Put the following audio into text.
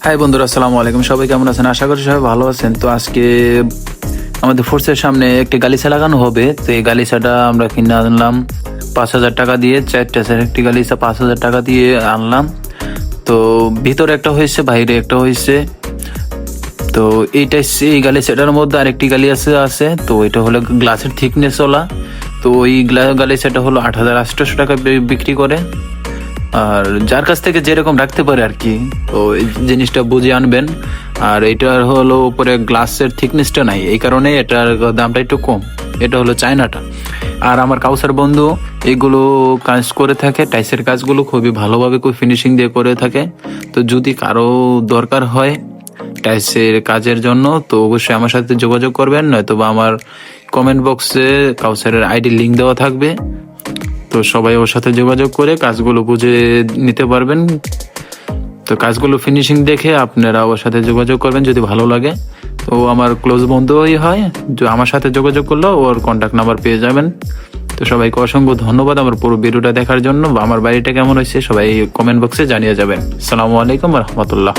High বন্ধুরা, আসসালামু আলাইকুম। সবাই কেমন আছেন? আশা করি সবাই ভালো আছেন। তো আজকে আমাদের ফোর্সের সামনে একটি গালিচা লাগানো হবে। তো এই গালিচাটা আমরা কিনে আনলাম 5,000 টাকা দিয়ে। চারটা একটি গালিচা 5,000 টাকা দিয়ে আনলাম। তো ভিতরে একটা হয়েছে, বাইরে একটা হয়েছে। তো এই গালিচাটার মধ্যে আরেকটি গালিচা আছে। তো এটা হলো গ্লাসের থিকনেস ওলা। তো ওই গালিচাটা হলো 8,800 টাকা বিক্রি করে। আর যার কাছ থেকে যেরকম রাখতে পারে আর কি, তো এই জিনিসটা বুঝে আনবেন। আর এটার হলো উপরে গ্লাসের থিকনেসটা নাই, এই কারণে এটার দামটা একটু কম। এটা হলো চায়নাটা। আর আমার কাউসার বন্ধু এগুলো কাজ করে থাকে, টাইসের কাজগুলো খুবই ভালোভাবে ফিনিশিং দিয়ে করে থাকে। তো যদি কারো দরকার হয় টাইসের কাজের জন্য, তো অবশ্যই আমার সাথে যোগাযোগ করবেন, নয়তো বা আমার কমেন্ট বক্সে কাউসারের আইডি লিঙ্ক দেওয়া থাকবে। তো সবাই ওর সাথে যোগাযোগ করে কাজগুলো বুঝে নিতে পারবেন। তো কাজগুলো ফিনিশিং দেখে আপনারা ওর সাথে যোগাযোগ করবেন যদি ভালো লাগে। তো আমার ক্লোজ বন্ধুই হয়, আমার সাথে যোগাযোগ করলেও ওর কন্ট্যাক্ট নাম্বার পেয়ে যাবেন। তো সবাইকে অসংখ্য ধন্যবাদ আমার পুরো ভিডিওটা দেখার জন্য। আমার বাড়িটা কেমন হয়েছে সবাই কমেন্ট বক্সে জানিয়ে যাবেন। আসসালামু আলাইকুম রহমতুল্লাহ।